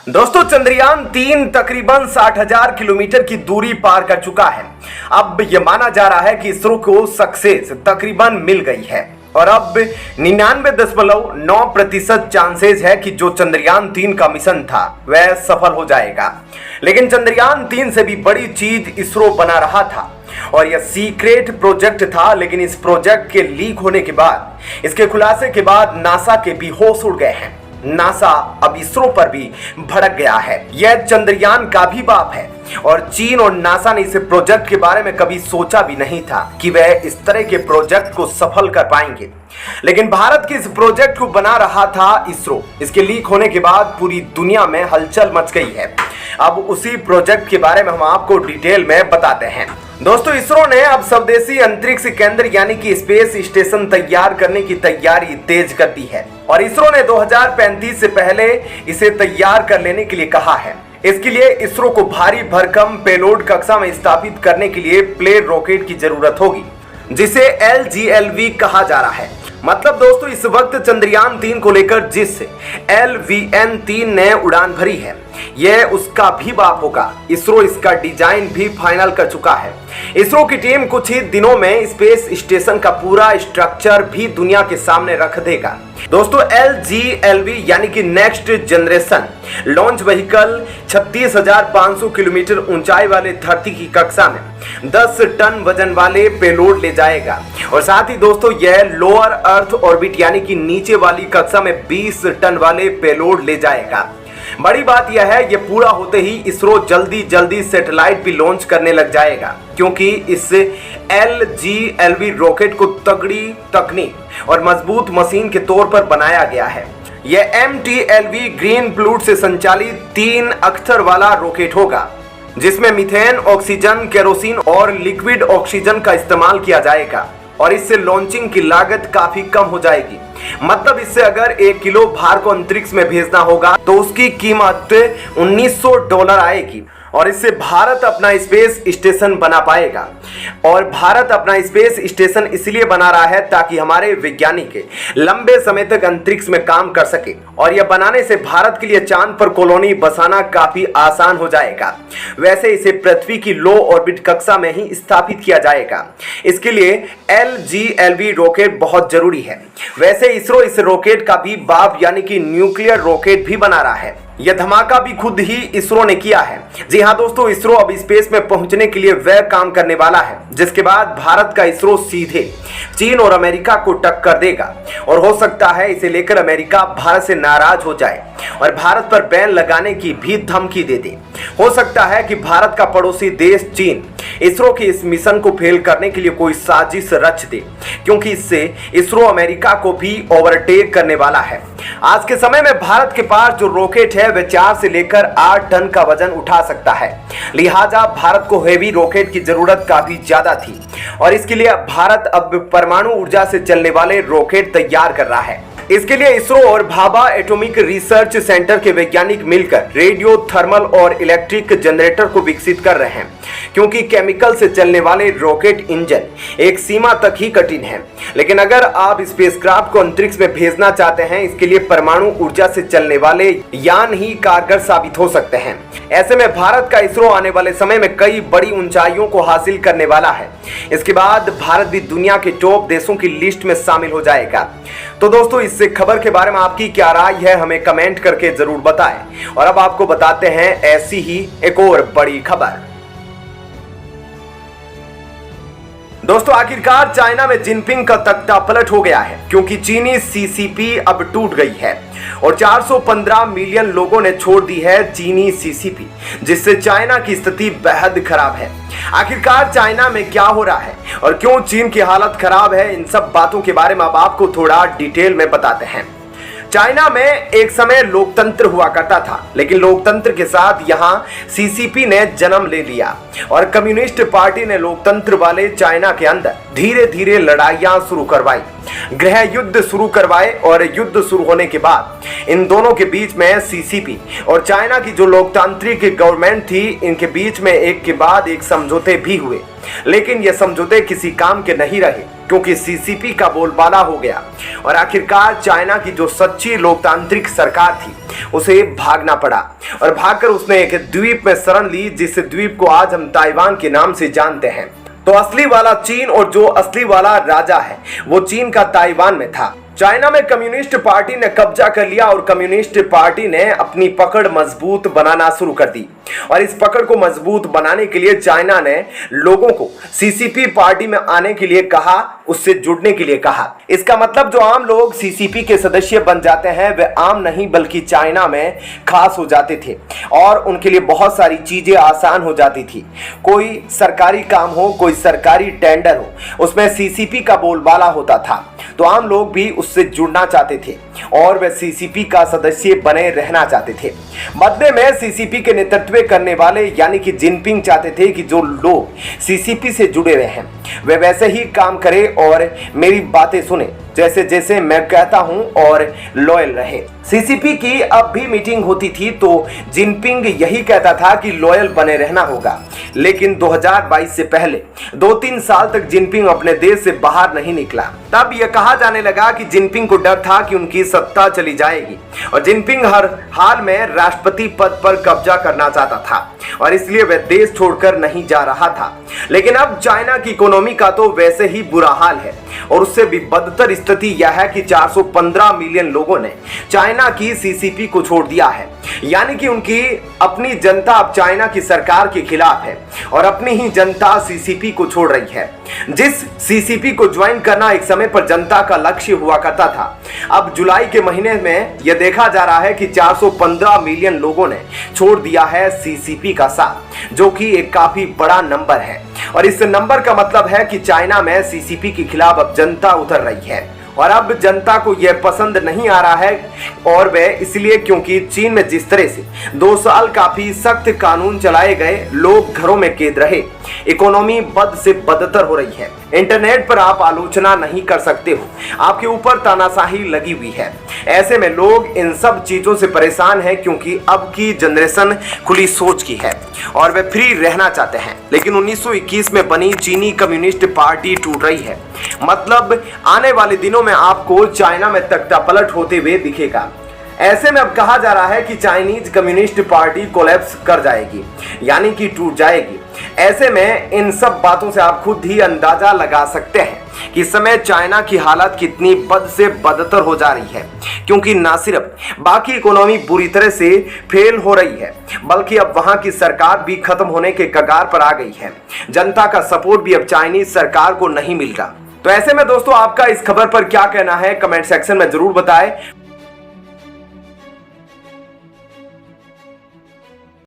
दोस्तों चंद्रयान 3 तकरीबन 60,000 किलोमीटर की दूरी पार कर चुका है। अब यह माना जा रहा है कि इसरो को सक्सेस तकरीबन मिल गई है और अब 99.9% चांसेस है कि जो चंद्रयान 3 का मिशन था वह सफल हो जाएगा। लेकिन चंद्रयान 3 से भी बड़ी चीज इसरो बना रहा था और यह सीक्रेट प्रोजेक्ट था। लेकिन इस प्रोजेक्ट के लीक होने के बाद, इसके खुलासे के बाद नासा के भी होश उड़ गए हैं। नासा अब इसरो पर भी भड़क गया है। यह चंद्रयान का भी बाप है और चीन और नासा ने इस प्रोजेक्ट के बारे में कभी सोचा भी नहीं था कि वह इस तरह के प्रोजेक्ट को सफल कर पाएंगे। लेकिन भारत के इस प्रोजेक्ट को बना रहा था इसरो। इसके लीक होने के बाद पूरी दुनिया में हलचल मच गई है। अब उसी प्रोजेक्ट के बारे में हम आपको डिटेल में बताते हैं। दोस्तों इसरो ने अब स्वदेशी अंतरिक्ष केंद्र यानी कि स्पेस स्टेशन तैयार करने की तैयारी तेज कर दी है और इसरो ने 2035 से पहले इसे तैयार कर लेने के लिए कहा है। इसके लिए इसरो को भारी भरकम पेलोड कक्षा में स्थापित करने के लिए प्लेन रॉकेट की जरूरत होगी, जिसे LGLV कहा जा रहा है। मतलब दोस्तों इस वक्त चंद्रयान 3 को लेकर जिस LVN-3 ने उड़ान भरी है यह उसका भी बाप होगा। इसरो इसका डिजाइन भी फाइनल कर चुका है। इसरो की टीम कुछ ही दिनों में स्पेस स्टेशन का पूरा स्ट्रक्चर भी दुनिया के सामने रख देगा। दोस्तों LGLV यानी कि next generation launch vehicle 36,500 kilometre ऊंचाई वाले धरती की कक्षा में 10 टन वजन वाले पेलोड ले जाएगा और साथ ही दोस्तों यह लोअर अर्थ ऑर्बिट यानी कि नीचे वाली कक्षा में 20 टन वाले पेलोड ले जाएगा। बड़ी बात यह है ये पूरा होते ही इसरो जल्दी सैटेलाइट भी लॉन्च करने लग जाएगा, क्योंकि इस LGLV रॉकेट को तगड़ी तकनीक और मजबूत मशीन के तौर पर बनाया गया है। यह MTLV ग्रीन प्लूट से संचालित 3 अख्तर वाला रॉकेट होगा, जिसमें मीथेन, ऑक्सीजन, केरोसिन और लिक्विड ऑक्सीजन का इस्तेमाल किया जाएगा और इससे लॉन्चिंग की लागत काफी कम हो जाएगी। मतलब इससे अगर 1 किलो भार को अंतरिक्ष में भेजना होगा तो उसकी कीमत $1900 आएगी और इससे भारत अपना स्पेस स्टेशन बना पाएगा। और भारत अपना स्पेस स्टेशन इसलिए बना रहा है ताकि हमारे वैज्ञानिक लंबे समय तक अंतरिक्ष में काम कर सके और यह बनाने से भारत के लिए चांद पर कॉलोनी बसाना काफी आसान हो जाएगा। वैसे इसे पृथ्वी की लो ऑर्बिट कक्षा में ही स्थापित किया जाएगा। इसके लिए LGLV रॉकेट बहुत जरूरी है। वैसे इसरो इस रॉकेट का भी बाप यानी कि न्यूक्लियर रॉकेट भी बना रहा है। यह धमाका भी खुद ही इसरो ने किया है। जी हाँ दोस्तों, इसरो अब स्पेस में पहुंचने के लिए वह काम करने वाला है जिसके बाद भारत का इसरो सीधे चीन और अमेरिका को टक्कर देगा और हो सकता है इसे लेकर अमेरिका भारत से नाराज हो जाए और भारत पर बैन लगाने की भी धमकी दे दे। हो सकता है कि भारत का पड़ोसी देश चीन इसरो के इस मिशन को फेल करने के लिए कोई साजिश रच दे, क्योंकि इससे इसरो अमेरिका को भी ओवरटेक करने वाला है। आज के समय में भारत के पास जो रॉकेट है वह 4 से लेकर 8 टन का वजन उठा सकता है। लिहाजा भारत को हेवी रॉकेट की जरूरत काफी ज्यादा थी और इसके लिए भारत अब परमाणु ऊर्जा से चलने वाले रॉकेट तैयार कर रहा है। इसके लिए इसरो और भाभा एटॉमिक रिसर्च सेंटर के वैज्ञानिक मिलकर रेडियो, थर्मल और इलेक्ट्रिक जनरेटर को विकसित कर रहे हैं, क्योंकि केमिकल से चलने वाले रॉकेट इंजन एक सीमा तक ही कठिन है। लेकिन अगर आप स्पेसक्राफ्ट को अंतरिक्ष में भेजना चाहते हैं, इसके लिए परमाणु ऊर्जा से चलने वाले यान ही कारगर साबित हो सकते हैं। ऐसे में भारत का इसरो आने वाले समय में कई बड़ी ऊंचाइयों को हासिल करने वाला है। इसके बाद भारत भी दुनिया के टॉप देशों की लिस्ट में शामिल हो जाएगा। तो दोस्तों इस खबर के बारे में आपकी क्या राय है हमें कमेंट करके जरूर बताएं। और अब आपको बताते हैं ऐसी ही एक और बड़ी खबर। दोस्तों आखिरकार चाइना में जिनपिंग का तख्ता पलट हो गया है, क्योंकि चीनी CCP अब टूट गई है और 415 मिलियन लोगों ने छोड़ दी है चीनी CCP, जिससे चाइना की स्थिति बेहद खराब है। आखिरकार चाइना में क्या हो रहा है और क्यों चीन की हालत खराब है, इन सब बातों के बारे में अब आपको थोड़ा डिटेल में बताते हैं। चाइना में एक समय लोकतंत्र हुआ करता था, लेकिन लोकतंत्र के साथ यहाँ CCP ने जन्म ले लिया और कम्युनिस्ट पार्टी ने लोकतंत्र वाले चाइना के अंदर धीरे धीरे लड़ाइयां शुरू करवाई, गृह युद्ध शुरू करवाए और युद्ध शुरू होने के बाद इन दोनों के बीच में CCP और चाइना की जो लोकतांत्रिक गवर्नमेंट थी, इनके बीच में एक के बाद एक समझौते भी हुए, लेकिन ये समझौते किसी काम के नहीं रहे। क्योंकि सीसीपी का बोलबाला हो गया और आखिरकार चाइना की जो सच्ची लोकतांत्रिक सरकार थी उसे भागना पड़ा और भागकर उसने एक द्वीप में शरण ली, जिस द्वीप को आज हम ताइवान के नाम से जानते हैं। तो असली वाला चीन और जो असली वाला राजा है वो चीन का ताइवान में था। चाइना में कम्युनिस्ट पार्टी ने कब्जा कर लिया और कम्युनिस्ट पार्टी ने अपनी पकड़ मजबूत बनाना शुरू कर दी और इस पकड़ को मजबूत बनाने के लिए चाइना ने लोगों को सीसीपी पार्टी में आने के लिए कहा, उससे जुड़ने के लिए कहा। इसका मतलब जो आम लोग सीसीपी के सदस्य बन जाते हैं वे आम नहीं बल्कि चाइना में खास हो जाते थे और उनके लिए बहुत सारी चीजें आसान हो जाती थी। कोई सरकारी काम हो, कोई सरकारी टेंडर हो, उसमें सीसीपी का बोलबाला होता था, तो आम लोग भी उससे जुड़ना चाहते थे और वे सीसीपी का सदस्य बने रहना चाहते थे। बदले में सीसीपी के नेतृत्व करने वाले यानी कि जिनपिंग चाहते थे कि जो लोग सीसीपी से जुड़े हुए हैं वे वैसे ही काम करें और मेरी बातें सुने जैसे जैसे मैं कहता हूं और लॉयल रहे। सीसीपी की अब भी मीटिंग होती थी तो जिनपिंग यही कहता था कि लॉयल बने रहना होगा, लेकिन 2022 से पहले 2-3 साल तक जिनपिंग अपने देश से बाहर नहीं निकला। तब यह कहा जाने लगा कि जिनपिंग को डर था कि उनकी सत्ता चली जाएगी और जिनपिंग हर हाल में राष्ट्रपति पद पर कब्जा करना चाहता था और इसलिए वह देश छोड़कर नहीं जा रहा था। लेकिन अब चाइना की इकोनॉमी का तो वैसे ही बुरा हाल है और उससे भी बदतर स्थिति यह है कि 415 मिलियन लोगों ने चाइना की सीसीपी को छोड़ दिया है, यानी कि उनकी अपनी जनता अब चाइना की सरकार के खिलाफ है और अपनी ही जनता सीसीपी को छोड़ रही है। जिस सीसीपी को ज्वाइन करना एक समय पर जनता का लक्ष्य हुआ करता था, अब जुलाई के महीने में यह देखा जा रहा है कि 415 मिलियन लोगों ने छोड़ दिया है सीसीपी का साथ, जो कि एक काफी बड़ा नंबर है और इस नंबर का मतलब है कि चाइना में सीसीपी के खिलाफ अब जनता उतर रही है और अब जनता को यह पसंद नहीं आ रहा है और वह इसलिए क्योंकि चीन में जिस तरह से 2 साल काफी सख्त कानून चलाए गए, लोग घरों में कैद रहे, इकोनॉमी बद से बदतर हो रही है, इंटरनेट पर आप आलोचना नहीं कर सकते हो, आपके ऊपर तानाशाही लगी हुई है। ऐसे में लोग इन सब चीजों से परेशान हैं क्योंकि अब की जनरेशन खुली सोच की है और वे फ्री रहना चाहते हैं। लेकिन 1921 में बनी चीनी कम्युनिस्ट पार्टी टूट रही है, मतलब आने वाले दिनों में आपको चाइना में तख्तापलट होते हुए दिखेगा। ऐसे में अब कहा जा रहा है कि चाइनीज कम्युनिस्ट पार्टी कोलैप्स कर जाएगी, यानी कि टूट जाएगी। ऐसे में इन सब बातों से आप खुद ही अंदाजा लगा सकते हैं कि इस समय चाइना की हालत कितनी बद से बदतर हो जा रही है, क्योंकि ना सिर्फ बाकी इकोनॉमी बुरी तरह से फेल हो रही है बल्कि अब वहां की सरकार भी खत्म होने के कगार पर आ गई है। जनता का सपोर्ट भी अब चाइनीज सरकार को नहीं मिल रहा। तो ऐसे में दोस्तों आपका इस खबर पर क्या कहना है कमेंट सेक्शन में जरूर बताएं।